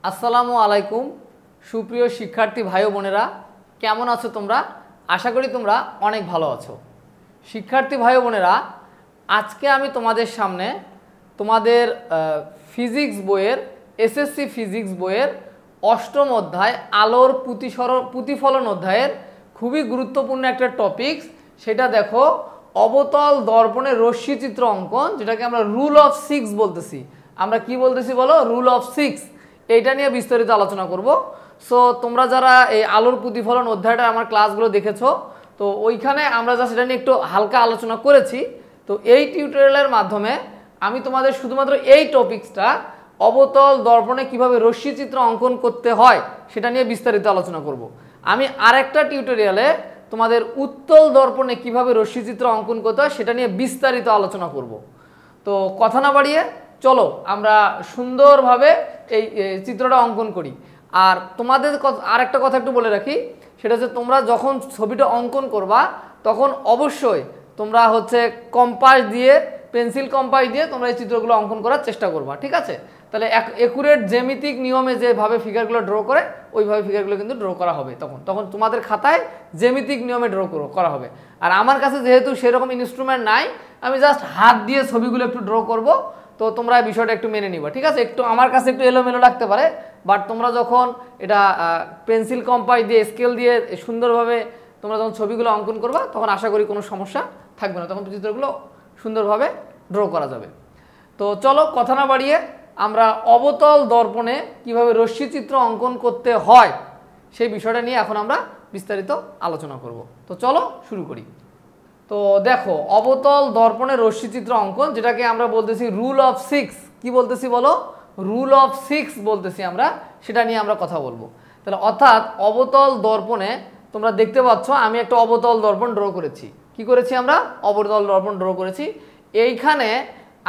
আসসালামু আলাইকুম সুপ্রিয় শিক্ষার্থী ভাই ও বোনেরা, কেমন আছো তোমরা? আশা করি তোমরা অনেক ভালো আছো। শিক্ষার্থী ভাই ও বোনেরা, আজকে আমি তোমাদের সামনে তোমাদের ফিজিক্স বইয়ের এসএসসি ফিজিক্স বইয়ের অষ্টম অধ্যায় আলোর প্রতিফলন অধ্যায়ের খুবই গুরুত্বপূর্ণ একটা টপিকস, সেটা দেখো অবতল দর্পণের রশ্মিচিত্র অঙ্কন, যেটাকে আমরা রুল অফ 6 বলতেছি। আমরা কি বলতেছি বলো? Rule of 6। এইটা নিয়ে বিস্তারিত আলোচনা করব। সো তোমরা যারা এই আলোর প্রতিফলন অধ্যায়টা আমার ক্লাসগুলো দেখেছো, তো ওইখানে আমরা যা সেটা নিয়ে একটু হালকা আলোচনা করেছি। তো এই টিউটোরিয়ালের মাধ্যমে আমি তোমাদের শুধুমাত্র এই টপিকসটা অবতল দর্পণে কিভাবে রশ্মিচিত্র অঙ্কন করতে হয় সেটা নিয়ে বিস্তারিত আলোচনা করব। আমি আরেকটা টিউটোরিয়ালে তোমাদের উত্তল দর্পণে কিভাবে রশ্মিচিত্র অঙ্কন করতে হয় সেটা নিয়ে বিস্তারিত আলোচনা করব। তো কথা না বাড়িয়ে চলো আমরা সুন্দরভাবে এই চিত্রটা অঙ্কন করি। আর তোমাদের আরেকটা কথা একটু বলে রাখি, সেটা হচ্ছে তোমরা যখন ছবিটা অঙ্কন করবা তখন অবশ্যই তোমরা কম্পাস দিয়ে, পেন্সিল কম্পাস দিয়ে তোমরা এই চিত্রগুলো অঙ্কন করার চেষ্টা করবা, ঠিক আছে? তাহলে একুরেট জ্যামিতিক নিয়মে যেভাবে ফিগারগুলো ড্র করে ওইভাবে ফিগারগুলো কিন্তু ড্র করা হবে। তখন তোমাদের খাতায় জ্যামিতিক নিয়মে ড্র করা হবে। আর আমার কাছে যেহেতু সেরকম ইনস্ট্রুমেন্ট নাই, আমি জাস্ট হাত দিয়ে ছবিগুলো একটু ড্র করব। তো তোমরা এই বিষয়টা একটু মেনে নিবা, ঠিক আছে? একটু আমার কাছে একটু এলোমেলো লাগতে পারে, বাট তোমরা যখন এটা পেন্সিল কম্পাস দিয়ে, স্কেল দিয়ে সুন্দরভাবে তোমরা যখন ছবিগুলো অঙ্কন করবা তখন আশা করি কোনো সমস্যা থাকবে না, তখন চিত্রগুলো সুন্দরভাবে ড্র করা যাবে। তো চলো কথা না বাড়িয়ে আমরা অবতল দর্পণে কিভাবে রশ্মিচিত্র অঙ্কন করতে হয় সেই বিষয়টা নিয়ে এখন আমরা বিস্তারিত আলোচনা করব। তো চলো শুরু করি। তো দেখো, অবতল দর্পণে রশ্মিচিত্র অঙ্কন, যেটাকে আমরা বলতেছি রুল অফ 6। কি বলতেছি বলো? রুল অফ 6 বলতেছি আমরা, সেটা নিয়ে আমরা কথা বলবো। তাহলে অর্থাৎ অবতল দর্পণে তোমরা দেখতে পাচ্ছ আমি একটা অবতল দর্পণ ড্র করেছি। কি করেছি? আমরা অবতল দর্পণ ড্র করেছি। এইখানে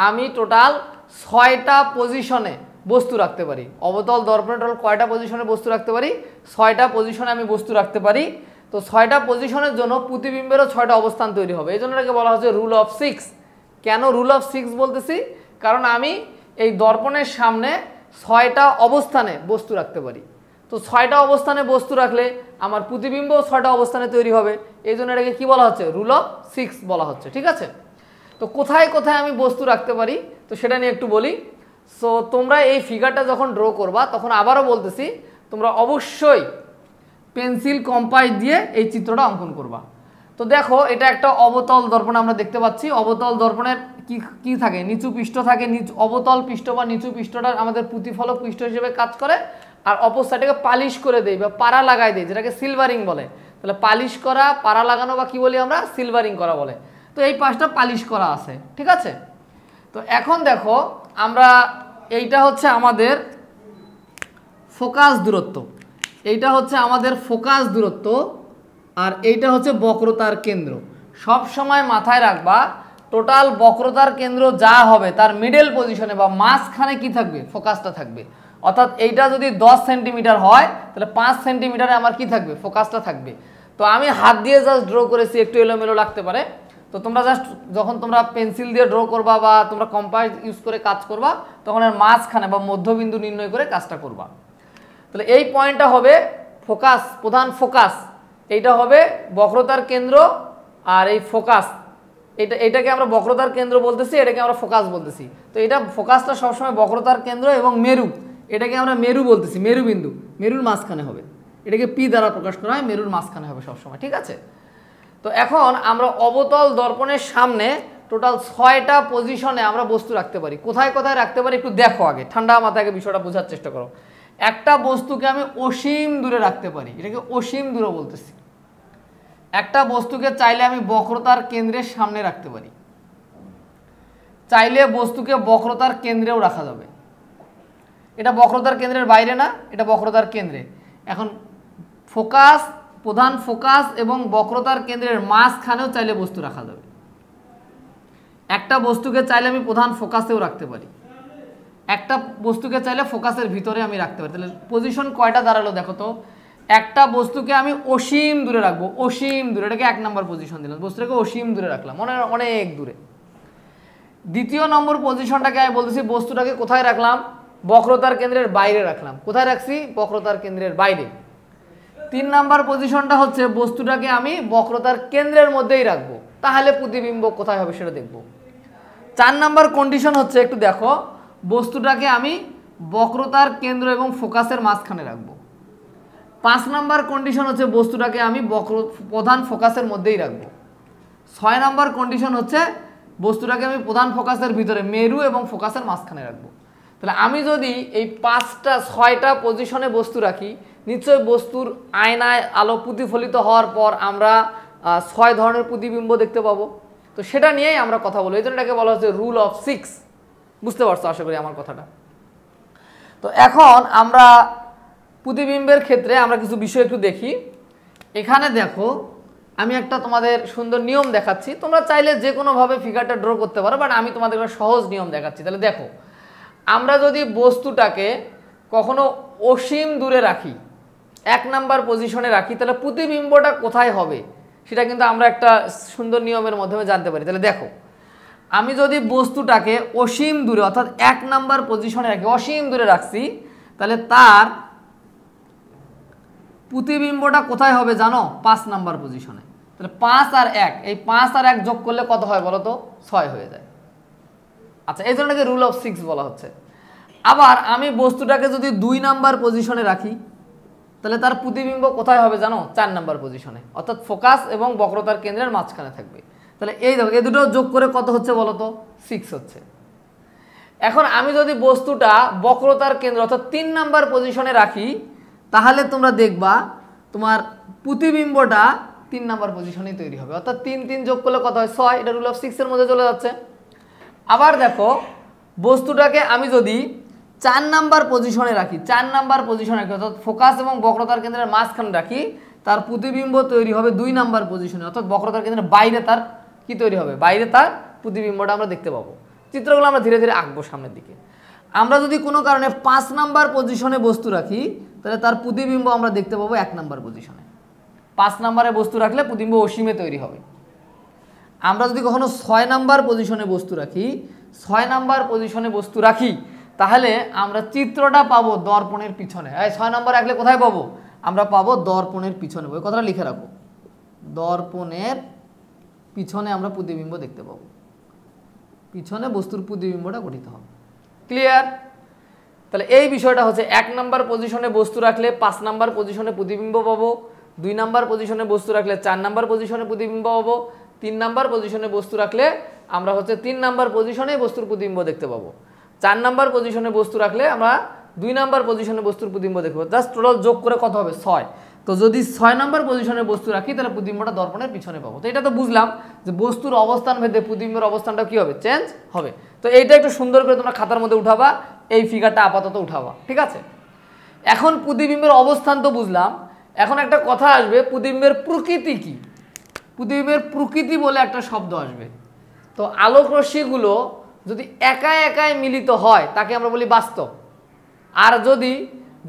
আমি টোটাল 6টা পজিশনে বস্তু রাখতে পারি। অবতল দর্পণে টোটাল কয়টা পজিশনে বস্তু রাখতে পারি? 6টা পজিশনে আমি বস্তু রাখতে পারি। তো 6টা পজিশনের জন্য প্রতিবিম্বেরও 6টা অবস্থান তৈরি হবে, এই জন্য এটাকে বলা হচ্ছে রুল অফ 6। কেন রুল অফ 6 বলতেছি? কারণ আমি এই দর্পণের সামনে 6টা অবস্থানে বস্তু রাখতে পারি। তো 6টা অবস্থানে বস্তু রাখলে আমার প্রতিবিম্বও 6টা অবস্থানে তৈরি হবে, এই জন্য এটাকে কি বলা হচ্ছে? রুল অফ 6 বলা হচ্ছে, ঠিক আছে? তো কোথায় কোথায় আমি বস্তু রাখতে পারি তো সেটা নিয়ে একটু বলি। সো তোমরা এই ফিগারটা যখন ড্র করবা তখন আবারও বলতেছি তোমরা অবশ্যই পেন্সিল কম্পাস দিয়ে এই চিত্রটা অঙ্কন করবা। তো দেখো, এটা একটা অবতল দর্পণ আমরা দেখতে পাচ্ছি। অবতল দর্পণের কি থাকে? নিচু পৃষ্ঠ থাকে। অবতল পৃষ্ঠ বা নিচু পৃষ্ঠটা আমাদের প্রতিফলক পৃষ্ঠ হিসেবে কাজ করে, আর অপর সাইডটাকে পালিশ করে দেয় বা পাড়া লাগাই দেয়, যেটাকে সিলভারিং বলে। তাহলে পালিশ করা, পাড়া লাগানো বা কি বলি আমরা? সিলভারিং করা বলে। তো এই পাশটা পালিশ করা আছে, ঠিক আছে? তো এখন দেখো, আমরা এইটা হচ্ছে আমাদের ফোকাস দূরত্ব, এইটা হচ্ছে আমাদের ফোকাস দূরত্ব, আর এইটা হচ্ছে বক্রতার কেন্দ্র। সব সময় মাথায় রাখবা, টোটাল বক্রতার কেন্দ্র যা হবে তার মিডল পজিশনে বা মাঝখানে কি থাকবে? ফোকাসটা থাকবে। অর্থাৎ এইটা যদি 10 সেন্টিমিটার হয় তাহলে 5 সেন্টিমিটারে আমার কি থাকবে? ফোকাসটা থাকবে। তো আমি হাত দিয়ে জাস্ট ড্র করেছি, একটু এলোমেলো লাগতে পারে। তো তোমরা জাস্ট যখন তোমরা পেন্সিল দিয়ে ড্র করবা বা তোমরা কম্পাস ইউজ করে কাজ করবা তখন এর মাঝখানে বা মধ্যবিন্দু নির্ণয় করে কাজটা করবা। তাহলে এই পয়েন্টটা হবে ফোকাস, প্রধান ফোকাস। এইটা হবে বক্রতার কেন্দ্র, আর এই ফোকাস, এটাকে আমরা বক্রতার কেন্দ্র বলতেছি, এটাকে আমরা ফোকাস বলতেছি। তো এটা ফোকাসটা সবসময় বক্রতার কেন্দ্র এবং মেরু, এটাকে আমরা মেরু বলতেছি। মেরুবিন্দু মেরুর মাঝখানে হবে, এটাকে পি দ্বারা প্রকাশ করা হয়, মেরুর মাঝখানে হবে সবসময়, ঠিক আছে? তো এখন আমরা অবতল দর্পণের সামনে টোটাল 6টা পজিশনে আমরা বস্তু রাখতে পারি। কোথায় কোথায় রাখতে পারি একটু দেখো, আগে ঠান্ডা মাথায় বিষয়টা বোঝার চেষ্টা করো। একটা বস্তুকে আমি অসীম দূরে রাখতে পারি, এটাকে অসীম দূরে বলতেছি। একটা বস্তুকে চাইলে আমি বক্রতার কেন্দ্রের সামনে রাখতে পারি, চাইলে বস্তুকে বক্রতার কেন্দ্রেও রাখা যাবে। এটা বক্রতার কেন্দ্রের বাইরে না, এটা বক্রতার কেন্দ্রে। এখন ফোকাস, প্রধান ফোকাস এবং বক্রতার কেন্দ্রের মাঝখানেও চাইলে বস্তু রাখা যাবে। একটা বস্তুকে চাইলে আমি প্রধান ফোকাসেও রাখতে পারি, একটা বস্তুকে চাইলে ফোকাসের ভিতরে আমি রাখতে পারি। তাহলে পজিশন কয়টা দাঁড়ালো দেখো তো? একটা বস্তুকে আমি অসীম দূরে রাখবো, অসীম দূরে, এটাকে 1 নম্বর পজিশন দিলাম, বস্তুটাকে অসীম দূরে রাখলাম, অনেক দূরে। দ্বিতীয় নম্বর পজিশনটাকে আমি বলতেছি বস্তুটাকে কোথায় রাখলাম? বক্রতার কেন্দ্রের বাইরে রাখলাম। কোথায় রাখছি? বক্রতার কেন্দ্রের বাইরে। 3 নাম্বার পজিশনটা হচ্ছে বস্তুটাকে আমি বক্রতার কেন্দ্রের মধ্যেই রাখবো, তাহলে প্রতিবিম্ব কোথায় হবে সেটা দেখব। 4 নাম্বার কন্ডিশন হচ্ছে, একটু দেখো, বস্তুটাকে আমি বক্রতার কেন্দ্র এবং ফোকাসের মাঝখানে রাখবো। 5 নাম্বার কন্ডিশন হচ্ছে বস্তুটাকে আমি প্রধান ফোকাসের মধ্যেই রাখবো। 6 নাম্বার কন্ডিশন হচ্ছে বস্তুটাকে আমি প্রধান ফোকাসের ভিতরে মেরু এবং ফোকাসের মাঝখানে রাখবো। তাহলে আমি যদি এই 6টা পজিশনে বস্তু রাখি, নিশ্চয়ই বস্তুর আয়নায় আলো প্রতিফলিত হওয়ার পর আমরা 6 ধরনের প্রতিবিম্ব দেখতে পাবো। তো সেটা নিয়েই আমরা কথা বলবো। এই জন্য এটাকে বলা হচ্ছে রুল অফ 6। বুঝতে পারছো আশা করি আমার কথাটা। তো এখন আমরা প্রতিবিম্বের ক্ষেত্রে আমরা কিছু বিষয় একটু দেখি। এখানে দেখো, আমি একটা তোমাদের সুন্দর নিয়ম দেখাচ্ছি। তোমরা চাইলে যে কোনোভাবে ফিগারটা ড্র করতে পারো, বাট আমি তোমাদের একটা সহজ নিয়ম দেখাচ্ছি। তাহলে দেখো, আমরা যদি বস্তুটাকে কখনো অসীম দূরে রাখি, 1 নাম্বার পজিশনে রাখি, তাহলে প্রতিবিম্বটা কোথায় হবে সেটা কিন্তু আমরা একটা সুন্দর নিয়মের মাধ্যমে জানতে পারি। তাহলে দেখো, আমি যদি বস্তুটাকে অসীম দূরে অর্থাৎ 1 নাম্বার পজিশনে রাখি, অসীম দূরে রাখছি, তাহলে তার প্রতিবিম্বটা কোথায় হবে জানো? 5 নাম্বার পজিশনে। তাহলে 5 আর 1, এই 5 আর 1 যোগ করলে কত হয় বলো তো? 6 হয়ে যায়। আচ্ছা, এই জন্যকে রুল অফ 6 বলা হচ্ছে। আবার আমি বস্তুটাকে যদি 2 নাম্বার পজিশনে রাখি, তাহলে তার প্রতিবিম্ব কোথায় হবে জানো? 4 নাম্বার পজিশনে, অর্থাৎ ফোকাস এবং বক্রতার কেন্দ্রের মাঝখানে থাকবে। তাহলে এই দেখো, এই দুটো যোগ করে কত হচ্ছে বলো তো? 6 হচ্ছে। এখন আমি যদি বস্তুটা বক্রতার কেন্দ্র অর্থাৎ 3 নাম্বার পজিশনে রাখি, তাহলে তোমরা দেখবা তোমার প্রতিবিম্বটা 3 নাম্বার পজিশনেই তৈরি হবে, অর্থাৎ 3 3 যোগ করলে কত হয়? 6। এটা রুল অফ 6 এর মধ্যে চলে যাচ্ছে। আবার দেখো, বস্তুটাকে আমি যদি 4 নাম্বার পজিশনে রাখি, 4 নাম্বার পজিশনে রাখি অর্থাৎ ফোকাস এবং বক্রতার কেন্দ্রের মাঝখানে রাখি, তার প্রতিবিম্ব তৈরি হবে 2 নাম্বার পজিশনে, অর্থাৎ বক্রতার কেন্দ্রের বাইরে তার কি তৈরি হবে? বাইরে তার প্রতিবিম্বটা আমরা দেখতে পাবো। চিত্রগুলো আমরা ধীরে ধীরে আঁকবো সামনের দিকে। আমরা যদি কোনো কারণে 5 নাম্বার পজিশনে বস্তু রাখি, তাহলে তার প্রতিবিম্ব আমরা দেখতে পাবো 1 নাম্বার পজিশনে। 5 নাম্বারে বস্তু রাখলে প্রতিবিম্ব অসীমে তৈরি হবে। আমরা যদি কখনো 6 নাম্বার পজিশনে বস্তু রাখি, 6 নাম্বার পজিশনে বস্তু রাখি, তাহলে আমরা চিত্রটা পাবো দর্পণের পিছনে। এই 6 নাম্বার রাখলে কোথায় পাবো? আমরা পাবো দর্পণের পিছনে। ওই কথাটা লিখে রাখো, দর্পণের পিছনে আমরা প্রতিবিম্ব দেখতে পাবো। পিছনে বস্তুর প্রতিবিম্বটা গঠিত হবে। ক্লিয়ার? তাহলে এই বিষয়টা হচ্ছে 1 নাম্বার পজিশনে বস্তু রাখলে 5 নাম্বার পজিশনে প্রতিবিম্ব পাবো, 2 নাম্বার পজিশনে বস্তু রাখলে 4 নাম্বার পজিশনে প্রতিবিম্ব পাবো, 3 নাম্বার পজিশনে বস্তু রাখলে আমরা হচ্ছে 3 নাম্বার পজিশনে বস্তুর প্রতিবিম্ব দেখতে পাবো, 4 নাম্বার পজিশনে বস্তু রাখলে আমরা 2 নাম্বার পজিশনে বস্তুর প্রতিবিম্ব দেখবো। জাস্ট টোটাল যোগ করে কত হবে? 6। তো যদি 6 নাম্বার পজিশনে বস্তু রাখি, তাহলে প্রতিবিম্বটা দর্পণের পিছনে পাবো। তো এটা তো বুঝলাম যে বস্তুর অবস্থান ভেদে প্রতিবিম্বের অবস্থানটা কি হবে? চেঞ্জ হবে। তো এইটা একটু সুন্দর করে তোমরা খাতার মধ্যে উঠাবা, এই ফিগারটা আপাতত উঠাবা, ঠিক আছে? এখন প্রতিবিম্বের অবস্থান তো বুঝলাম, এখন একটা কথা আসবে, প্রতিবিম্বের প্রকৃতি কি? প্রতিবিম্বের প্রকৃতি বলে একটা শব্দ আসবে। তো আলোক রশ্মিগুলো যদি একা একাই মিলিত হয়, তাকে আমরা বলি বাস্তব। আর যদি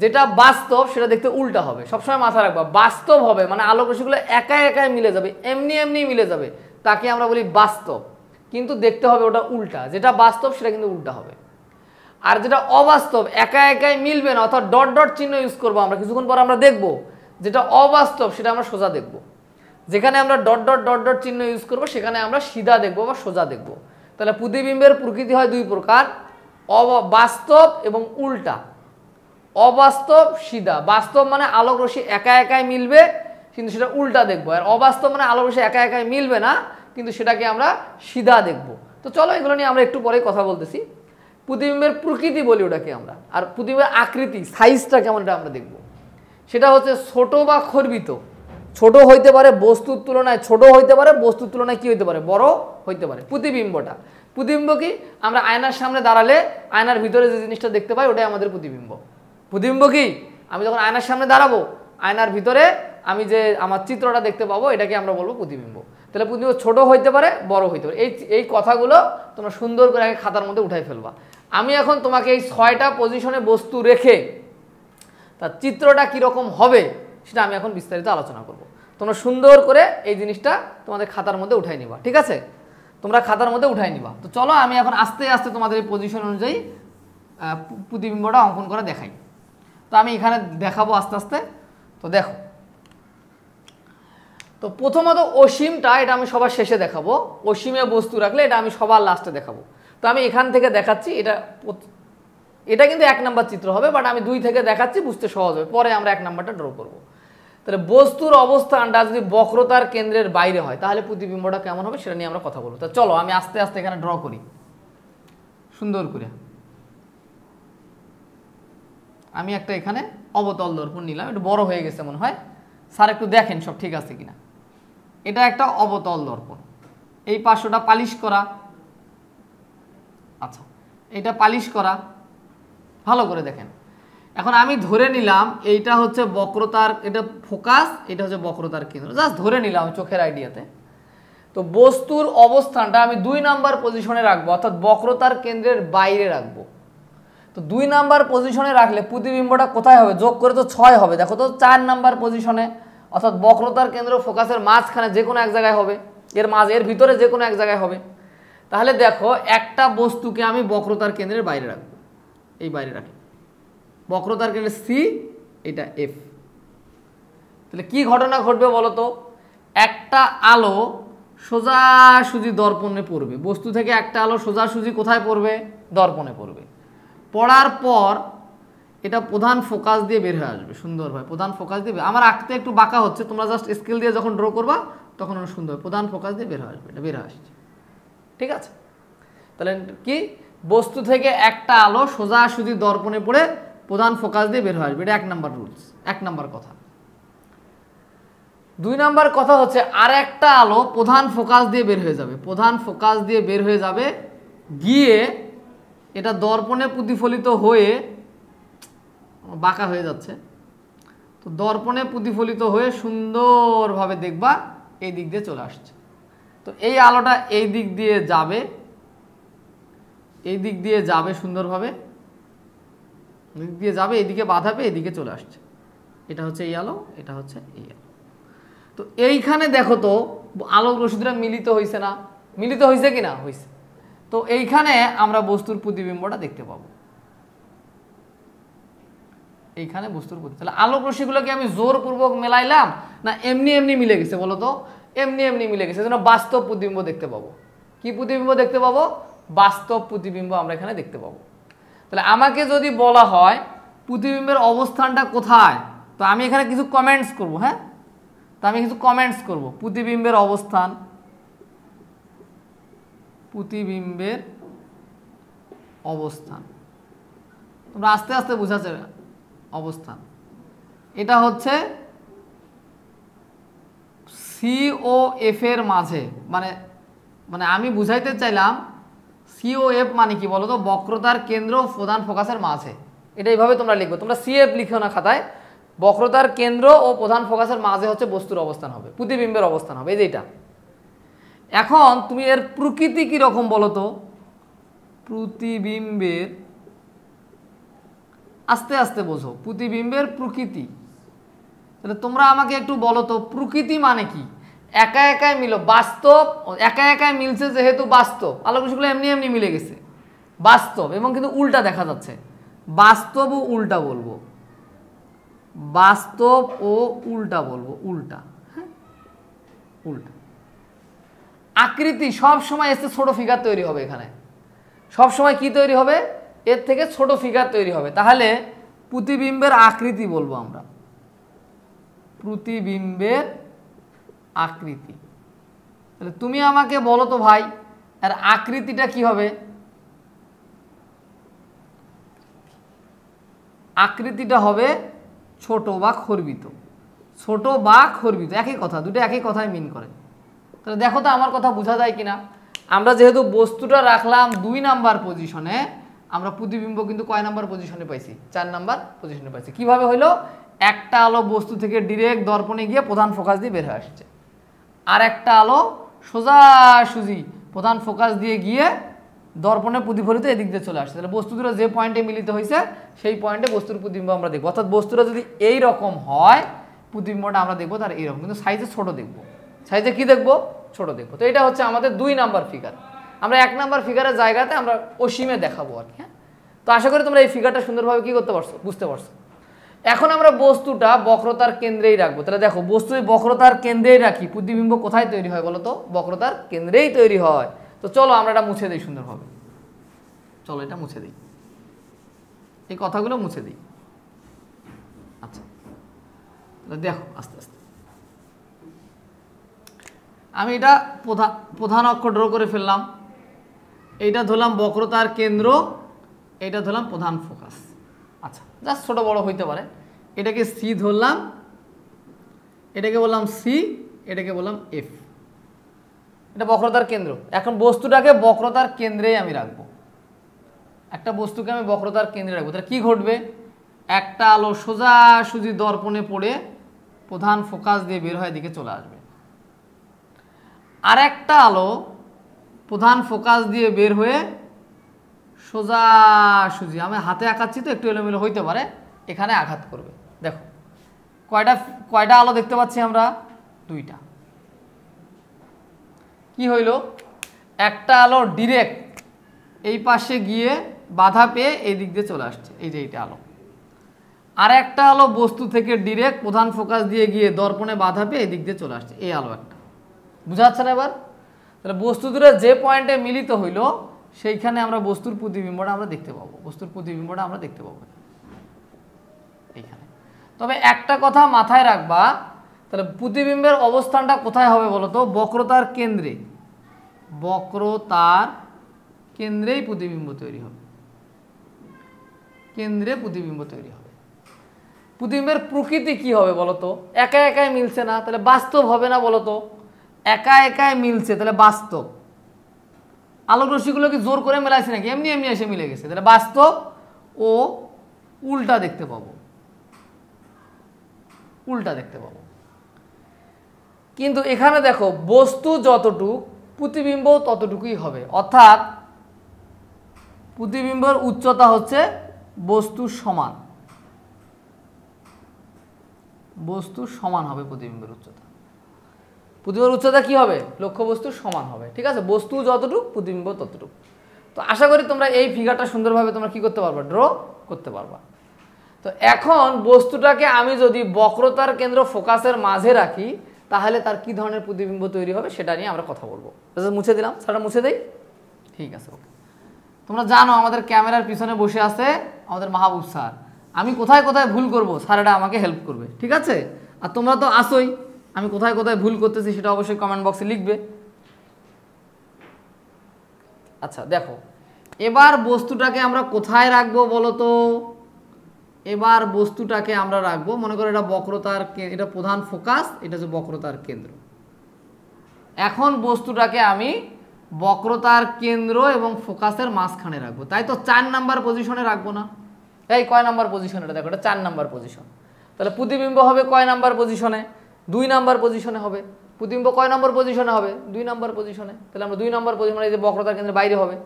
যেটা বাস্তব সেটা দেখতে উল্টা হবে। সবসময় মাথায় রাখবা, বাস্তব হবে মানে আলোক রশ্মিগুলো একা একাই মিলে যাবে, এমনি এমনি মিলে যাবে, তাকে আমরা বলি বাস্তব। কিন্তু দেখতে হবে ওটা উল্টা, যেটা বাস্তব সেটা কিন্তু উল্টা হবে। আর যেটা অবাস্তব, একা একাই মিলবে না, অর্থাৎ ডট ডট চিহ্ন ইউজ করবো আমরা, কিছুক্ষণ পর আমরা দেখবো। যেটা অবাস্তব সেটা আমরা সোজা দেখবো। যেখানে আমরা ডট ডট ডট ডট চিহ্ন ইউজ করবো, সেখানে আমরা সিধা দেখবো বা সোজা দেখবো। তাহলে প্রতিবিম্বের প্রকৃতি হয় 2 প্রকার, বাস্তব এবং উল্টা। অবাস্তব, সিধা। বাস্তব মানে আলোক রশ্মি একা একাই মিলবে, কিন্তু সেটা উল্টা দেখবো। আর অবাস্তব মানে আলোক রশ্মি একা একাই মিলবে না, কিন্তু সেটাকে আমরা সিধা দেখবো। তো চলো এগুলো নিয়ে আমরা একটু পরে কথা বলতেছি। প্রতিবিম্বের প্রকৃতি বলি ওটাকে আমরা। আর প্রতিবিম্বের আকৃতি, সাইজটা কেমন, এটা আমরা দেখবো। সেটা হচ্ছে ছোট বা খর্বিত। ছোট হইতে পারে বস্তুর তুলনায়, ছোট হইতে পারে বস্তুর তুলনায় কি হইতে পারে? বড় হইতে পারে। প্রতিবিম্বটা, প্রতিবিম্ব কি? আমরা আয়নার সামনে দাঁড়ালে আয়নার ভিতরে যে জিনিসটা দেখতে পাই, ওটাই আমাদের প্রতিবিম্ব। প্রতিবিম্ব কি? আমি যখন আয়নার সামনে দাঁড়াবো, আয়নার ভিতরে আমি যে আমার চিত্রটা দেখতে পাবো, এটাকে আমরা বলবো প্রতিবিম্ব। তাহলে প্রতিবিম্ব ছোট হইতে পারে, বড় হইতে পারে। এই কথাগুলো তোমরা সুন্দর করে আগে খাতার মধ্যে উঠাই ফেলবা। আমি এখন তোমাকে এই 6টা পজিশনে বস্তু রেখে তার চিত্রটা কীরকম হবে সেটা আমি এখন বিস্তারিত আলোচনা করব। তোমরা সুন্দর করে এই জিনিসটা তোমাদের খাতার মধ্যে উঠাই নিবা, ঠিক আছে? তোমরা খাতার মধ্যে উঠাই নিবা। তো চলো আমি এখন আস্তে আস্তে তোমাদের এই পজিশন অনুযায়ী প্রতিবিম্বটা অঙ্কন করে দেখাই। তো আমি এখানে দেখাবো আস্তে আস্তে। তো দেখো, তো প্রথমত অসীমটা এটা আমি সবার শেষে দেখাবো, অসীমে বস্তু রাখলে এটা আমি সবার লাস্টে দেখাবো। তো আমি এখান থেকে দেখাচ্ছি, এটা কিন্তু 1 নাম্বার চিত্র হবে, বাট আমি 2 থেকে দেখাচ্ছি, বুঝতে সহজ হবে, পরে আমরা 1 নাম্বারটা ড্র করব। তাহলে বস্তুর অবস্থানটা যদি বক্রতার কেন্দ্রের বাইরে হয় তাহলে প্রতিবিম্বটা কেমন হবে সেটা নিয়ে আমরা কথা বলবো। তো চলো আমি আস্তে আস্তে এখানে ড্র করি সুন্দর করে। আমি একটা এখানে অবতল দর্পণ নিলাম, একটু বড় হয়ে গেছে মনে হয়, স্যার একটু দেখেন সব ঠিক আছে কিনা। এটা একটা অবতল দর্পণ, এই পার্শ্বটা পালিশ করা, আচ্ছা এটা পালিশ করা, ভালো করে দেখেন। এখন আমি ধরে নিলাম এইটা হচ্ছে বক্রতার, এটা ফোকাস, এটা হচ্ছে বক্রতার কেন্দ্র, জাস্ট ধরে নিলাম চোখের আইডিয়াতে। তো বস্তুর অবস্থানটা আমি 2 নাম্বার পজিশনে রাখবো, অর্থাৎ বক্রতার কেন্দ্রের বাইরে রাখবো। তো 2 নাম্বার পজিশনে রাখলে প্রতিবিম্বটা কোথায় হবে? যোগ করে তো 6 হবে। দেখো তো 4 নাম্বার পজিশনে, অর্থাৎ বক্রতার কেন্দ্র ফোকাসের মাঝখানে যে কোনো এক জায়গায় হবে, এর ভিতরে যে কোনো এক জায়গায় হবে। তাহলে দেখো একটা বস্তুকে আমি বক্রতার কেন্দ্রের বাইরে রাখবো, এই বাইরে রাখি, বক্রতার কেন্দ্রে সি, এটা এফ। তাহলে কি ঘটনা ঘটবে বলো তো? একটা আলো সোজাসুজি দর্পণে পড়বে, বস্তু থেকে একটা আলো সোজাসুজি কোথায় পড়বে? দর্পণে পড়বে। পড়ার পর এটা প্রধান ফোকাস দিয়ে বের হয়ে আসবে সুন্দরভাবে, প্রধান ফোকাস দিয়ে। আমার আঁকতে একটু বাঁকা হচ্ছে, তোমরা জাস্ট স্কেল দিয়ে যখন ড্র করবা তখন সুন্দর প্রধান ফোকাস দিয়ে বের হয়ে আসবে, এটা বের হয়ে আসছে, ঠিক আছে? তাহলে কি, বস্তু থেকে একটা আলো সোজাসুজি দর্পণে পড়ে প্রধান ফোকাস দিয়ে বের হয়ে আসবে, এটা 1 নাম্বার রুলস, 1 নাম্বার কথা। 2 নাম্বার কথা হচ্ছে আর একটা আলো প্রধান ফোকাস দিয়ে বের হয়ে যাবে, প্রধান ফোকাস দিয়ে বের হয়ে যাবে, গিয়ে এটা দর্পণে প্রতিফলিত হয়ে, বাঁকা হয়ে যাচ্ছে, তো দর্পণে প্রতিফলিত হয়ে সুন্দরভাবে দেখবা এই দিক দিয়ে চলে আসছে। তো এই আলোটা এই দিক দিয়ে যাবে, এই দিক দিয়ে যাবে সুন্দরভাবে, দিক দিয়ে যাবে, এইদিকে বাধা পেয়ে এদিকে চলে আসছে। এটা হচ্ছে এই আলো, এটা হচ্ছে এই আলো। তো এইখানে দেখো তো আলোক রশ্মিটা মিলিত হয়েছে না? মিলিত হয়েছে কি না? হয়েছে। তো এইখানে আমরা বস্তুর প্রতিবিম্বটা দেখতে পাবো, এইখানে বস্তুর প্রতি। তাহলে আলোক রশ্মিগুলোকে আমি জোরপূর্বক মেলাইলাম না এমনি এমনি মিলে গেছে বলো তো? এমনি এমনি মিলে গেছে, যেন বাস্তব প্রতিবিম্ব দেখতে পাবো। কি প্রতিবিম্ব দেখতে পাবো? বাস্তব প্রতিবিম্ব আমরা এখানে দেখতে পাবো। তাহলে আমাকে যদি বলা হয় প্রতিবিম্বের অবস্থানটা কোথায়, তো আমি এখানে কিছু কমেন্টস করব। হ্যাঁ, তো আমি কিছু কমেন্টস করব। প্রতিবিম্বের অবস্থান, প্রতিবিম্বের অবস্থান, তোমরা আস্তে আস্তে বুঝাচ্ছে অবস্থান। এটা হচ্ছে সি ও এফ এর মাঝে, মানে মানে আমি বুঝাইতে চাইলাম সি ও এফ মানে কি বলো তো? বক্রতার কেন্দ্র ও প্রধান ফোকাসের মাঝে। এটা এইভাবে তোমরা লিখবে, তোমরা সি এফ লিখো না খাতায়। বক্রতার কেন্দ্র ও প্রধান ফোকাসের মাঝে হচ্ছে বস্তুর অবস্থান হবে, প্রতিবিম্বের অবস্থান হবে, এই যে এটা। এখন তুমি এর প্রকৃতি কি রকম বলো তো? প্রতিবিম্বের, আস্তে আস্তে বোঝো, প্রতিবিম্বের প্রকৃতি। তাহলে তোমরা আমাকে একটু বলো তো প্রকৃতি মানে কি? একা একাই মিলো, বাস্তব, একা একাই মিলছে যেহেতু বাস্তব, আলোক রশ্মিগুলো এমনি এমনি মিলে গেছে, বাস্তব। এবং কিন্তু উল্টা দেখা যাচ্ছে, বাস্তব ও উল্টা বলবো, বাস্তব ও উল্টা বলবো, উল্টা। হ্যাঁ, উল্টা। আকৃতি সব সময় এসে ছোট ফিগার তৈরি হবে, এখানে সব সময় কি তৈরি হবে? এর থেকে ছোট ফিগার তৈরি হবে। তাহলে প্রতিবিম্বের আকৃতি বলবো আমরা, প্রতিবিম্বের আকৃতি। তাহলে তুমি আমাকে বলো তো ভাই এর আকৃতিটা কি হবে? আকৃতিটা হবে ছোট বা খর্বিত, ছোট বা খর্বিত, একই কথা, দুটো একই কথাই মিন করে। তাহলে দেখো তো আমার কথা বোঝা যায় কিনা? আমরা যেহেতু বস্তুটা রাখলাম 2 নাম্বার পজিশনে, আমরা প্রতিবিম্ব কিন্তু কয় নাম্বার পজিশনে পাইছি? 4 নাম্বার পজিশনে পাইছি। কিভাবে হইলো? একটা আলো বস্তু থেকে ডিরেক্ট দর্পণে গিয়ে প্রধান ফোকাস দিয়ে বের হয়ে আসছে, আর একটা আলো সোজাসুজি প্রধান ফোকাস দিয়ে গিয়ে দর্পণে প্রতিফলিত এদিক দিয়ে চলে আসছে। তাহলে বস্তু দুটো যে পয়েন্টে মিলিত হয়েছে সেই পয়েন্টে বস্তুর প্রতিবিম্ব আমরা দেখবো। অর্থাৎ বস্তুটা যদি এই রকম হয় প্রতিবিম্বটা আমরা দেখবো তার এইরকম, কিন্তু সাইজে ছোট দেখবো। সাইজে কি দেখবো? ছোট দেখবো। তো এটা হচ্ছে আমাদের 2 নাম্বার ফিগার। আমরা 1 নাম্বার ফিগারের জায়গাতে আমরা অসীমে দেখাবো আর কি। হ্যাঁ, তো আশা করি তোমরা এই ফিগারটা সুন্দরভাবে কি করতে পারছো, বুঝতে পারছো। এখন আমরা বস্তুটা বক্রতার কেন্দ্রেই রাখবো। তাহলে দেখো বস্তু বক্রতার কেন্দ্রেই রাখি, প্রতিবিম্ব কোথায় তৈরি হয় বলো তো? বক্রতার কেন্দ্রেই তৈরি হয়। তো চলো আমরা এটা মুছে দিই সুন্দরভাবে, চলো এটা মুছে দিই, এই কথাগুলো মুছে দিই। আচ্ছা দেখো আস্তে আস্তে আমি এটা প্রধান অক্ষ ড্র করে ফেললাম। এইটা ধরলাম বক্রতার কেন্দ্র, এইটা ধরলাম প্রধান ফোকাস। আচ্ছা জাস্ট ছোট বড় হইতে পারে। এটাকে সি ধরলাম, এটাকে বললাম সি, এটাকে বললাম এফ। এটা বক্রতার কেন্দ্র। এখন বস্তুটাকে বক্রতার কেন্দ্রেই আমি রাখবো, একটা বস্তুকে আমি বক্রতার কেন্দ্রে রাখবো। তাহলে কি ঘটবে? একটা আলো সোজাসুজি দর্পণে পড়ে প্রধান ফোকাস দিয়ে বের হয়ে দিকে চলে আসবে, আর একটা আলো প্রধান ফোকাস দিয়ে বের হয়ে সোজাসুজি, আমি হাতে আঁকাচ্ছি তো একটু এলোমেলো হইতে পারে, এখানে আঘাত করবে। দেখো কয়টা আলো দেখতে পাচ্ছি আমরা? দুইটা। কি হইল? একটা আলো ডিরেক্ট এই পাশে গিয়ে বাধা পেয়ে এই দিক দিয়ে চলে আসছে, এই যে এইটা আলো। আর একটা আলো বস্তু থেকে ডিরেক্ট প্রধান ফোকাস দিয়ে গিয়ে দর্পণে বাধা পেয়ে এই দিক দিয়ে চলে আসছে, এই আলো একটা। বুঝা যাচ্ছে না এবার? তাহলে বস্তু দুটো যে পয়েন্টে মিলিত হইল সেইখানে আমরা বস্তুর প্রতিবিম্বটা আমরা দেখতে পাবো, বস্তুর প্রতিবিম্বটা আমরা দেখতে পাবো এইখানে। তবে একটা কথা মাথায় রাখবা, তাহলে প্রতিবিম্বের অবস্থানটা কোথায় হবে বলো তো? বক্রতার কেন্দ্রে। বক্রতার কেন্দ্রেই প্রতিবিম্ব তৈরি হবে, কেন্দ্রে প্রতিবিম্ব তৈরি হবে। প্রতিবিম্বের প্রকৃতি কি হবে বলতো? একা একাই মিলছে না, তাহলে বাস্তব হবে না বলতো? একা একাই মিলছে, তাহলে বাস্তব। আলোক রশ্মিগুলো কি জোর করে মেলাইছে নাকি? এমনি এমনি এসে মিলে গেছে, তাহলে বাস্তব ও উল্টা দেখতে পাবো, উল্টা দেখতে পাবো। কিন্তু এখানে দেখো বস্তু যতটুকু প্রতিবিম্ব ততটুকুই হবে, অর্থাৎ প্রতিবিম্বের উচ্চতা হচ্ছে বস্তুর সমান, বস্তুর সমান হবে প্রতিবিম্বের উচ্চতা। প্রতিবিম্বের উচ্চতা কি হবে? লক্ষ্য বস্তুর সমান হবে, ঠিক আছে? বস্তু যতটুকু প্রতিবিম্ব ততটুকু। তো আশা করি তোমরা এই ফিগারটা সুন্দরভাবে তোমরা কি করতে পারবা? ড্র করতে পারবা। তো এখন বস্তুটাকে আমি যদি বক্রতার কেন্দ্র ফোকাসের মাঝে রাখি তাহলে তার কি ধরনের প্রতিবিম্ব তৈরি হবে সেটা নিয়ে আমরা কথা বলবো। মুছে দিলাম, সেটা মুছে দেই, ঠিক আছে ওকে। তোমরা জানো আমাদের ক্যামেরার পিছনে বসে আছে আমাদের মাহবুব স্যার। আমি কোথায় কোথায় ভুল করব স্যার এটা আমাকে হেল্প করবে, ঠিক আছে? আর তোমরা তো আসোই, আমি কোথায় কোথায় ভুল করতেছি সেটা অবশ্যই কমেন্ট বক্সে লিখবে। আচ্ছা দেখো এবার বস্তুটাকে আমরা কোথায় রাখবো বলো তো? এবার বস্তুটাকে আমরা রাখবো, মনে করো এটা বক্রতার, এটা প্রধান ফোকাস, এটা হচ্ছে বক্রতার কেন্দ্র। এখন বস্তুটাকে আমি বক্রতার কেন্দ্র এবং ফোকাসের মাঝখানে রাখবো, তাই তো 4 নাম্বার পজিশনে রাখবো না? এই কয় নাম্বার পজিশন? এটা দেখো এটা 4 নাম্বার পজিশন। তাহলে প্রতিবিম্ব হবে কয় নাম্বার পজিশনে? 2 নাম্বার পজিশনে হবে। প্রতিবিম্ব কয় নম্বর পজিশনে হবে? 2 নাম্বার পজিশনে। তাহলে আমরা 2 নাম্বার পজিশনে, এই যে বক্রতার কেন্দ্রের বাইরে হবে।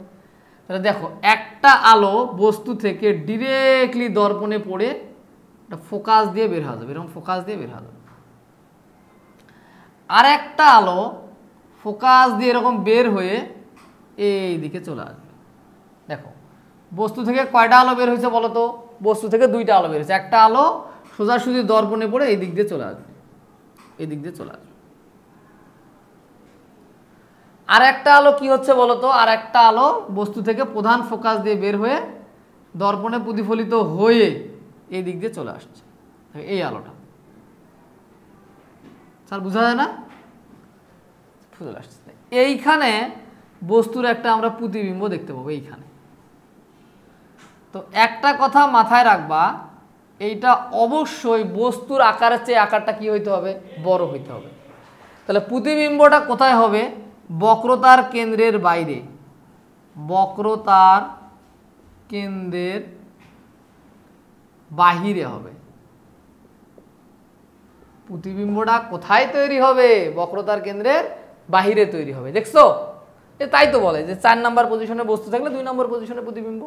তাহলে দেখো একটা আলো বস্তু থেকে ডিরেক্টলি দর্পণে পড়ে এটা ফোকাস দিয়ে বের হয়ে যাবে, এরকম ফোকাস দিয়ে বের হয়ে যাবে। আর একটা আলো ফোকাস দিয়ে এরকম বের হয়ে এই দিকে চলে আসবে। দেখো বস্তু থেকে কয়টা আলো বের হয়েছে বলো তো? বস্তু থেকে 2টা আলো বের হয়েছে। একটা আলো সোজাসুজি দর্পণে পড়ে এই দিক দিয়ে চলে আসবে, এই দিক দিয়ে চলে আসবে। আর একটা আলো কি হচ্ছে বলো তো? আর একটা আলো বস্তু থেকে প্রধান ফোকাস দিয়ে বের হয়ে দর্পণে প্রতিফলিত হয়ে এই দিক দিয়ে চলে আসছে, এই আলোটা। স্যার বোঝা যায় না? চলে আসছে। এইখানে বস্তুর একটা আমরা প্রতিবিম্ব দেখতে পাবো এইখানে। তো একটা কথা মাথায় রাখবা, এইটা অবশ্যই বস্তুর আকারের চেয়ে আকারটা কি হইতে হবে? বড় হইতে হবে। তাহলে প্রতিবিম্বটা কোথায় হবে? বক্রতার কেন্দ্রের বাইরে, বক্রতার কেন্দ্রের বাহিরে হবে। প্রতিবিম্বটা কোথায় তৈরি হবে? বক্রতার কেন্দ্রের বাহিরে তৈরি হবে। দেখছো? তাই তো বলে যে 4 নাম্বার পজিশনে বস্তু থাকলে 2 নম্বর পজিশনে প্রতিবিম্ব।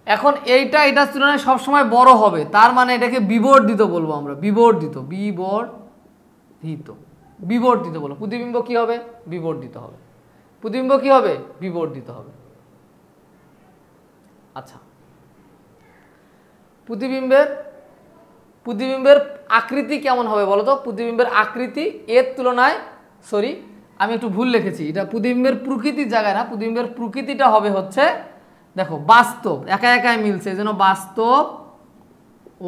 এখন এইটা এটার তুলনায় সবসময় বড় হবে, তার মানে এটাকে বিবর্ধিত বলবো আমরা। বিবর্ধিত, বিবর্ধিত, বিবর্ধিত বলো। প্রতিবিম্ব কি হবে? বিবর্ধিত হবে। প্রতিবিম্ব কি হবে? বিবর্ধিত হবে। আচ্ছা, প্রতিবিম্বের আকৃতি কেমন হবে বলো তো? প্রতিবিম্বের আকৃতি এর তুলনায়, সরি আমি একটু ভুল লিখেছি, এটা প্রতিবিম্বের প্রকৃতির জায়গায় না, প্রতিবিম্বের প্রকৃতিটা হবে হচ্ছে দেখো বাস্তব, একা একাই মিলছে, এই জন্য বাস্তব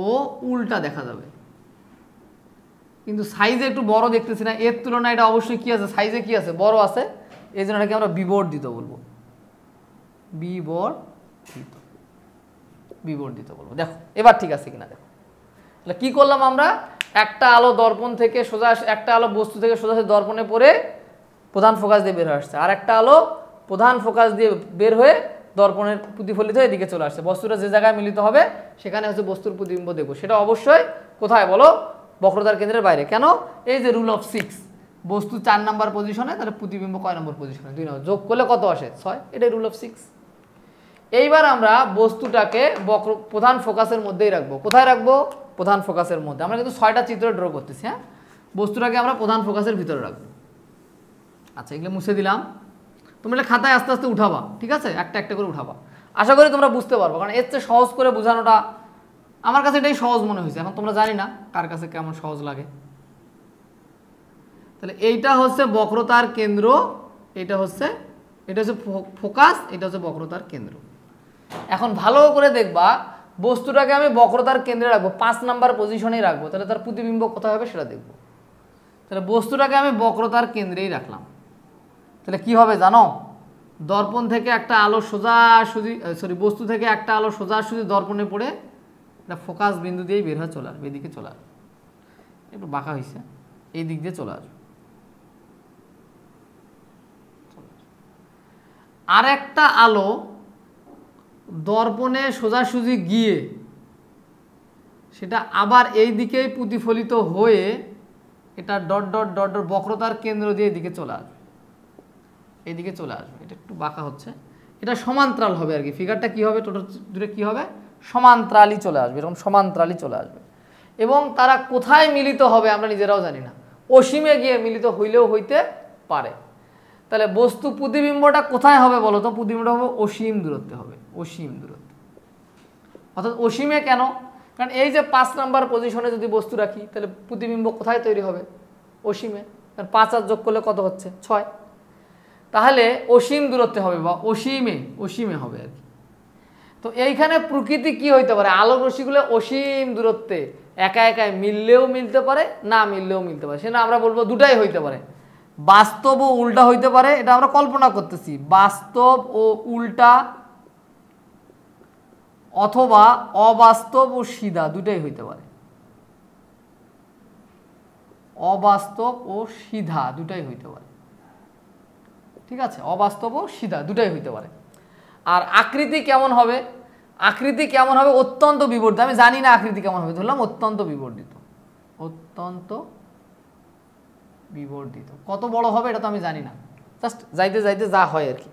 ও উল্টা দেখা যাবে। কিন্তু সাইজে একটু বড় দেখতেছি না, এর তুলনায় এটা অবশ্যই কি আছে, সাইজে কি আছে, বড় আছে, এই জন্য এটাকে আমরা বিবর্ধিত বলবো, বিবর্ধিত বলবো। দেখো এবার ঠিক আছে কিনা দেখো। তাহলে কি করলাম আমরা, একটা আলো দর্পণ থেকে সোজা, একটা আলো বস্তু থেকে সোজাসুজি দর্পণে পড়ে প্রধান ফোকাস দিয়ে বের হয়ে আসছে, আর একটা আলো প্রধান ফোকাস দিয়ে বের হয়ে দর্পণের প্রতিফলিত হয়ে এদিকে চলে আসছে। বস্তুটা যে জায়গায় মিলিত হবে সেখানে হচ্ছে বস্তুর প্রতিবিম্ব দেখবো, সেটা অবশ্যই কোথায় বলো, বক্রতার কেন্দ্রের বাইরে। কেন? এই যে রুল অফ 6, বস্তু 4 নাম্বার পজিশনে, তাহলে প্রতিবিম্ব কয় নম্বর পজিশনে, 2 নম্বর, যোগ করলে কত আসে, 6, এটাই রুল অফ 6। এইবার আমরা বস্তুটাকে প্রধান ফোকাসের মধ্যেই রাখবো। কোথায় রাখবো? প্রধান ফোকাসের মধ্যে। আমরা কিন্তু 6টা চিত্র ড্র করতেছি, হ্যাঁ, বস্তুটাকে আমরা প্রধান ফোকাসের ভিতরে রাখবো। আচ্ছা, এগুলো মুছে দিলাম, তোমরা এটা খাতায় আস্তে আস্তে উঠাবা, ঠিক আছে, একটা একটা করে উঠাবা, আশা করি তোমরা বুঝতে পারবো, কারণ এর চেয়ে সহজ করে বোঝানোটা আমার কাছে এটাই সহজ মনে হয়েছে। এখন তোমরা জানি না কার কাছে কেমন সহজ লাগে। তাহলে এইটা হচ্ছে বক্রতার কেন্দ্র, এটা হচ্ছে ফোকাস, এটা হচ্ছে বক্রতার কেন্দ্র। এখন ভালো করে দেখবা, বস্তুটাকে আমি বক্রতার কেন্দ্রে রাখবো, 5 নাম্বার পজিশনেই রাখবো, তাহলে তার প্রতিবিম্ব কোথায় হবে সেটা দেখবো। তাহলে বস্তুটাকে আমি বক্রতার কেন্দ্রেই রাখলাম, তাহলে কি হবে জানো, দর্পণ থেকে একটা আলো সোজাসুজি, বস্তু থেকে একটা আলো সোজাসুজি দর্পণে পড়ে এটা ফোকাস বিন্দু দিয়েই বের হয়ে চলে আসবে, এদিকে চলে আসবে, একটু বাঁকা হয়েছে, এই দিক দিয়ে চলে আসবে। আর একটা আলো দর্পণে সোজাসুজি গিয়ে সেটা আবার এই দিকেই প্রতিফলিত হয়ে এটা ডট ডট ডট ডট বক্রতার কেন্দ্র দিয়ে এদিকে চলে আসবে, এইদিকে চলে আসবে। এটা একটু বাঁকা হচ্ছে, এটা সমান্তরাল হবে আর কি, ফিগারটা কি হবে, টোটাল দূরে কি হবে, সমান্তরালই চলে আসবে, এরকম সমান্তরালই চলে আসবে। এবং তারা কোথায় মিলিত হবে আমরা নিজেরাও জানি না, অসীমে গিয়ে মিলিত হইলেও হইতে পারে। তাহলে বস্তু প্রতিবিম্বটা কোথায় হবে বলো তো? প্রতিবিম্বটা হবে অসীম দূরত্বে হবে, অসীম দূরত্বে। অর্থাৎ অসীমে কেন? কারণ এই যে 5 নাম্বার পজিশনে যদি বস্তু রাখি, তাহলে প্রতিবিম্ব কোথায় তৈরি হবে? অসীমে। কারণ 5 আর যোগ করলে কত হচ্ছে? 6। তাহলে অসীম দূরত্বে হবে বা অসীমে হবে আর কি। তো এইখানে প্রকৃতি কি হইতে পারে, আলোক রশ্মিগুলো অসীম দূরত্বে একা একাই মিললেও মিলতে পারে, না মিললেও মিলতে পারে, সেটা আমরা বলবো দুটাই হইতে পারে, বাস্তব ও উল্টা হইতে পারে, এটা আমরা কল্পনা করতেছি, বাস্তব ও উল্টা, অথবা অবাস্তব ও সিধা, দুটাই হইতে পারে, অবাস্তব ও সিধা দুটাই হইতে পারে, ঠিক আছে, অবাস্তব ও সিধা দুটাই হইতে পারে। আর আকৃতি কেমন হবে? আকৃতি কেমন হবে? অত্যন্ত বিবর্ধিত। আমি জানি না আকৃতি কেমন হবে, ধরলাম অত্যন্ত বিবর্ধিত, অত্যন্ত বিবর্ধিত। কত বড় হবে এটা তো আমি জানি না, জাস্ট যাইতে যাইতে যা হয় আর কি,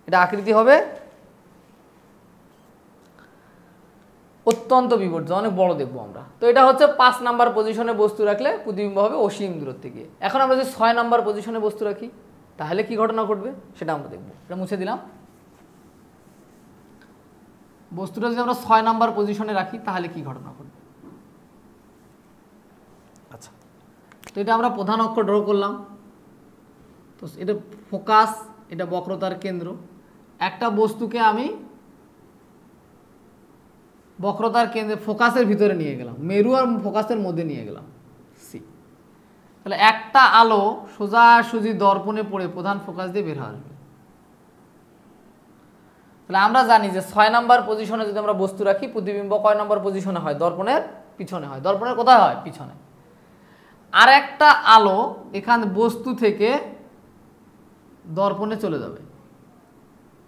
এটা আকৃতি হবে অত্যন্ত বিবর্ধিত, অনেক বড় দেখবো আমরা। তো এটা হচ্ছে 5 নাম্বার পজিশনে বস্তু রাখলে প্রতিবিম্ব হবে অসীম দূরত্বে গিয়ে। এখন আমরা যদি 6 নাম্বার পজিশনে বস্তু রাখি তাহলে কি ঘটনা ঘটবে সেটা আমরা দেখবো। এটা মুছে দিলাম। বস্তুটা যদি আমরা 6 নাম্বার পজিশনে রাখি তাহলে কি ঘটনা ঘটবে। আচ্ছা, তো এটা আমরা প্রধান অক্ষ ড্র করলাম। তো এটা ফোকাস, এটা বক্রতার কেন্দ্র। একটা বস্তুকে আমি বক্রতার কেন্দ্রে ফোকাসের ভিতরে নিয়ে গেলাম, মেরু আর ফোকাসের মধ্যে নিয়ে গেলাম সি। তাহলে একটা আলো সোজাসুজি দর্পণে পড়ে প্রধান ফোকাস দিয়ে বের হয়ে আসবে। তাহলে আমরা জানি যে 6 নাম্বার পজিশনে যদি আমরা বস্তু রাখি, প্রতিবিম্ব কয় নাম্বার পজিশনে হয়? দর্পণের পিছনে হয়। দর্পণের কোথায় হয়? পিছনে। আর একটা আলো এখান বস্তু থেকে দর্পণে চলে যাবে,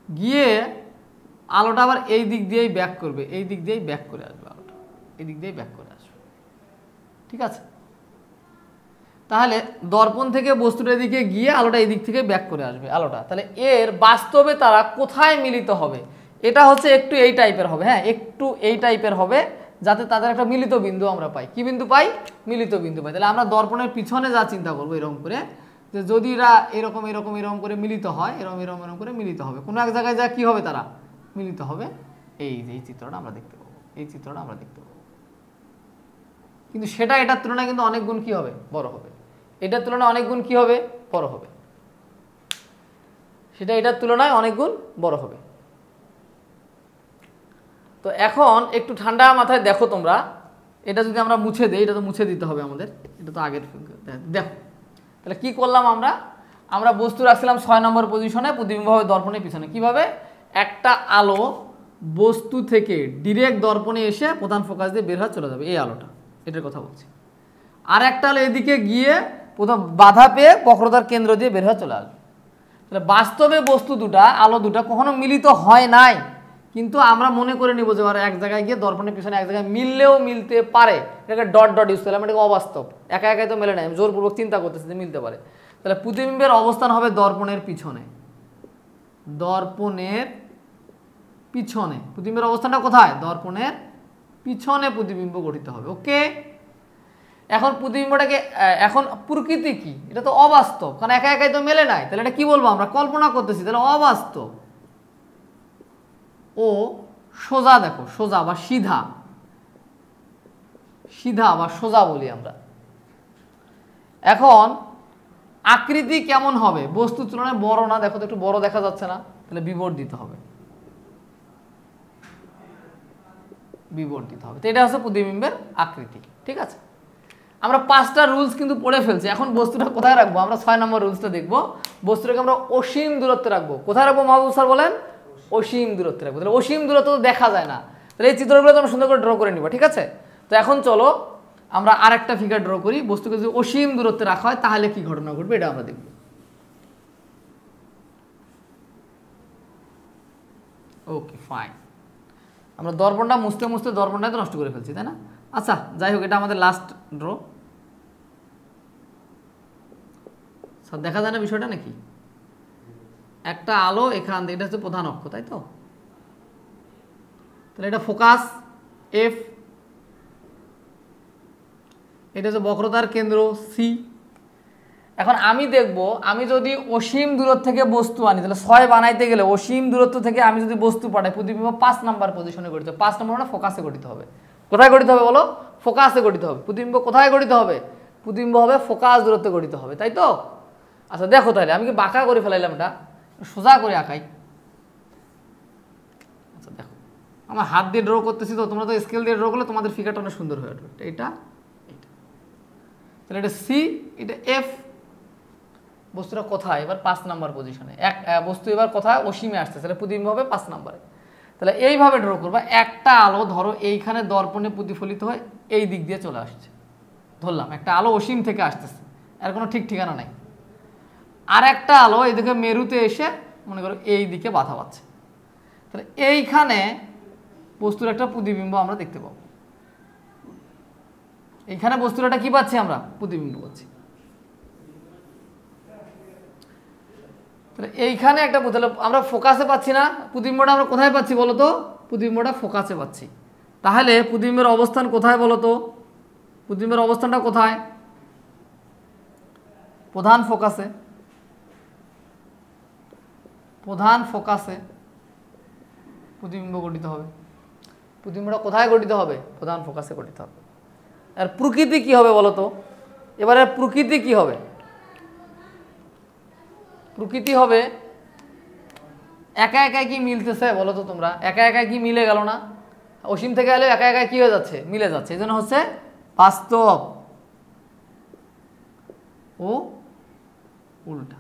গিয়ে আলোটা আবার এই দিক দিয়েই ব্যাক করবে, এই দিক দিয়েই ব্যাক করে আসবে, আলোটা এই দিক দিয়েই ব্যাক করে আসবে, ঠিক আছে। তাহলে দর্পণ থেকে বস্তুটার দিকে গিয়ে আলোটা এই দিক থেকে ব্যাক করে আসবে আলোটা। তাহলে এর বাস্তবে তারা কোথায় মিলিত হবে? এটা হচ্ছে একটু এই টাইপের হবে, হ্যাঁ, একটু এই টাইপের হবে, যাতে তাদের একটা মিলিত বিন্দু আমরা পাই। কি বিন্দু পাই? মিলিত বিন্দু পাই। তাহলে আমরা দর্পণের পিছনে যা চিন্তা করবো এরকম করে, যে যদি এরা এরকম এরকম এরকম করে মিলিত হয়, এরকম এরকম এরকম করে মিলিত হবে, কোনো এক জায়গায় যা কি হবে, তারা মিলিত হবে। এই যে এই চিত্রটা আমরা দেখতে পাবো, এই চিত্রটা আমরা দেখতে পাবো। কিন্তু সেটা এটার তুলনায় কিন্তু অনেক গুণ কি হবে, বড় হবে। এটার তুলনায় অনেক গুণ কি হবে, বড় হবে। সেটা এটার তুলনায় অনেক গুণ বড় হবে। তো এখন একটু ঠান্ডা মাথায় দেখো তোমরা, এটা যদি আমরা মুছে দিই, এটা তো মুছে দিতে হবে আমাদের, এটা তো আগের। দেখো তাহলে কি করলাম আমরা, আমরা বস্তু রাখছিলাম 6 নম্বর পজিশনে, প্রতিবিম্ব হবে দর্পণের পিছনে। কিভাবে, একটা আলো বস্তু থেকে ডিরেক্ট দর্পণে এসে প্রধান ফোকাস দিয়ে বের হয়ে চলে যাবে, এই আলোটা, এটার কথা বলছি। আর একটা আলো এদিকে গিয়ে প্রথম বাধা পেয়ে বক্রতার কেন্দ্র দিয়ে বের হয়ে চলে আসবে। তাহলে বাস্তবে বস্তু দুটা, আলো দুটা কখনো মিলিত হয় নাই, কিন্তু আমরা মনে করে নিব যে এক জায়গায় গিয়ে দর্পণের পিছনে এক জায়গায় মিললেও মিলতে পারে, এটাকে ডট ডট ইউজ করলাম, এটাকে অবাস্তব, একা একাই তো মেলে নাই, আমি জোরপূর্বক চিন্তা করতেছি যে মিলতে পারে। তাহলে প্রতিবিম্বের অবস্থান হবে দর্পণের পিছনে, দর্পণের পিছনে। প্রতিবিম্বের অবস্থানটা কোথায়, দর্পণের পিছনে প্রতিবিম্ব গঠিত হবে। ওকে, এখন প্রতিবিম্বটাকে, এখন প্রকৃতি কি, এটা তো অবাস্তব, কারণ একা একাই তো মেলে নাই, তাহলে এটা কি বলবো, আমরা কল্পনা করতেছি, তাহলে অবাস্তব ও সোজা। দেখো সোজা বা সিধা, সিধা বা সোজা বলি আমরা। এখন আকৃতি কেমন হবে, বস্তুর তুলনায় বড় না, দেখো তো একটু বড় দেখা যাচ্ছে না, তাহলে বিবর্ধিত হবে, বিবর্ধিত হবে। তো এটা হচ্ছে প্রতিবিম্বের আকৃতি। ঠিক আছে, আমরা 5টা রুলস কিন্তু পড়ে ফেলছি। এখন বস্তুটা কোথায় রাখবো, আমরা 6 নম্বর রুলসটা দেখবো। বস্তুটাকে আমরা অসীম দূরত্বে রাখবো। কোথায় রাখবো মাহবুব স্যার বলেন, অসীম দূরত্বে রাখবো। তাহলে অসীম দূরত্ব তো দেখা যায় না, তাহলে এই চিত্রগুলো তো আমরা সুন্দর করে ড্র করে নিব। ঠিক আছে, তো এখন চলো আমরা আরেকটা ফিগার ড্র করি। বস্তুকে যদি অসীম দূরত্বে রাখা হয় তাহলে কি ঘটনা ঘটবে, এটা আমরা দেখব। ওকে ফাইন, আমরা দর্পণটা মুছতে মুছতে দর্পণটাই তো নষ্ট করে ফেলছি, তাই না? আচ্ছা যাই হোক, এটা আমাদের লাস্ট ড্র। স্যার দেখা যায় না বিষয়টা নাকি, একটা আলো এখান থেকে, এটা হচ্ছে প্রধান অক্ষ, তাই তো? তাহলে এটা ফোকাস এফ, এটা হচ্ছে বক্রতার কেন্দ্র সি। এখন আমি দেখব, আমি যদি অসীম দূরত্ব থেকে বস্তু আনি, তাহলে 6 বানাইতে গেলে অসীম দূরত্ব থেকে আমি যদি বস্তু পাঠাই, প্রতিবিম্ব 5 নাম্বার পজিশনে গঠিত হবে। 5 নম্বর মানে ফোকাসে গঠিত হবে। কোথায় গঠিত হবে বলো, ফোকাসে গঠিত হবে। প্রতিবিম্ব কোথায় গঠিত হবে, প্রতিবিম্ব হবে ফোকাস দূরত্বে গঠিত হবে, তাই তো? আচ্ছা দেখো, তাহলে আমি কি বাঁকা করে ফেলাইলাম, এটা সোজা করে আঁকাই। আচ্ছা দেখো, আমার হাত দিয়ে ড্র করতেছি, তো তোমরা তো স্কেল দিয়ে ড্র করলে তোমাদের ফিগারটা অনেক সুন্দর হয়ে উঠবে। এটা তাহলে এটা সি, এটা এফ। বস্তুটা কোথায় এবার, 5 নাম্বার পজিশনে। বস্তু এবার কোথায়, অসীমে আসছে, তাহলে প্রতিবিম্ব হবে 5 নাম্বারে। তাহলে এইভাবে ড্র করবা, একটা আলো ধরো এইখানে দর্পণে প্রতিফলিত হয় এই দিক দিয়ে চলে আসছে, ধরলাম একটা আলো অসীম থেকে আসতেছে, এর কোনো ঠিক ঠিকানা নাই। আর একটা আলো এদিকে মেরুতে এসে মনে করো এই দিকে বাধা পাচ্ছে, তাহলে এইখানে বস্তুর একটা প্রতিবিম্ব আমরা দেখতে পাবো। এইখানে বস্তুর একটা কি পাচ্ছি আমরা, প্রতিবিম্ব পাচ্ছি। তাহলে এইখানে একটা, তাহলে আমরা ফোকাসে পাচ্ছি না, প্রতিবিম্বটা আমরা কোথায় পাচ্ছি বলো তো, প্রতিবিম্বটা ফোকাসে পাচ্ছি। তাহলে প্রতিবিম্বের অবস্থান কোথায় বলো তো, প্রতিবিম্বের অবস্থানটা কোথায়, প্রধান ফোকাসে। প্রধান ফোকাসে প্রতিবিম্ব গঠিত হবে। প্রতিবিম্বটা কোথায় গঠিত হবে, প্রধান ফোকাসে গঠিত হবে। আর প্রকৃতি কি হবে বলো তো, এবারে প্রকৃতি কি হবে, প্রকৃতি হবে একা একা কি মিলতেছে বলো তো তোমরা, একা একা কি মিলে গেল না, অসীম থেকে এলে একা একা কি হয়ে যাচ্ছে, মিলে যাচ্ছে। এই জন্য হচ্ছে বাস্তব ও উল্টা,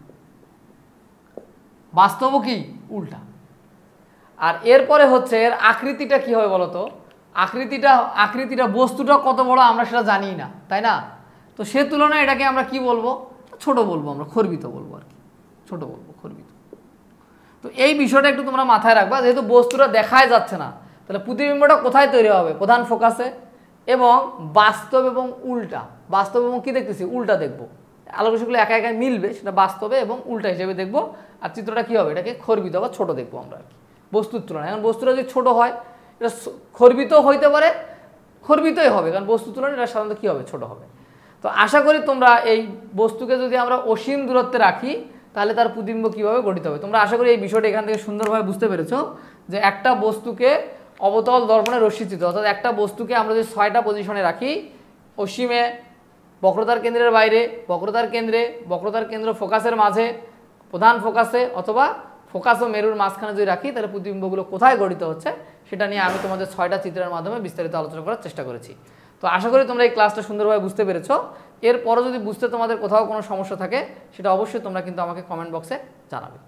বাস্তব কি উল্টা। আর এরপরে হচ্ছে এর আকৃতিটা কি হবে বলো তো, আকৃতিটা বস্তুটা কত বড় আমরা সেটা জানি না, তাই না? তো সে তুলনায় এটাকে আমরা কি বলবো, ছোট বলবো, আমরা খর্বিত বলবো আর কি, ছোট বলবো, খর্বিত। তো এই বিষয়টা একটু তোমরা মাথায় রাখবা, যেহেতু বস্তুটা দেখাই যাচ্ছে না, তাহলে প্রতিবিম্বটা কোথায় তৈরি হবে, প্রধান ফোকাসে। এবং বাস্তব এবং উল্টা, বাস্তব এবং কি দেখতেছি, উল্টা দেখবো। আলোকরশ্মিগুলো একা একা মিলবে, সেটা বাস্তবে এবং উল্টা হিসেবে দেখবো। আর চিত্রটা কি হবে, এটাকে খর্বিত বা ছোট দেখবো আমরা আর কি, বস্তুর তুলনায়। এখন বস্তুটা যদি ছোট হয়, এটা খর্বিত হইতে পারে, খর্বিতই হবে, কারণ বস্তুর তুলনায় এটা সাধারণত কী হবে, ছোট হবে। তো আশা করি তোমরা এই বস্তুকে যদি আমরা অসীম দূরত্বে রাখি, তাহলে তার প্রতিবিম্ব কীভাবে গঠিত হবে, তোমরা আশা করি এই বিষয়টা এখান থেকে সুন্দরভাবে বুঝতে পেরেছো, যে একটা বস্তুকে অবতল দর্পণে রশ্মিচিত্র, অর্থাৎ একটা বস্তুকে আমরা যদি 6টা পজিশনে রাখি, অসীমে, বক্রতার কেন্দ্রের বাইরে, বক্রতার কেন্দ্রে, বক্রতার কেন্দ্র ফোকাসের মাঝে, প্রধান ফোকাসে, অথবা ফোকাস ও মেরুর মাঝখানে যদি রাখি, তাহলে প্রতিবিম্বগুলো কোথায় গঠিত হচ্ছে সেটা নিয়ে আমি তোমাদের 6টা চিত্রের মাধ্যমে বিস্তারিত আলোচনা করার চেষ্টা করেছি। তো আশা করি তোমরা এই ক্লাসটা সুন্দরভাবে বুঝতে পেরেছো। এরপরও যদি বুঝতে তোমাদের কোথাও কোনো সমস্যা থাকে সেটা অবশ্যই তোমরা কিন্তু আমাকে কমেন্ট বক্সে জানাবে।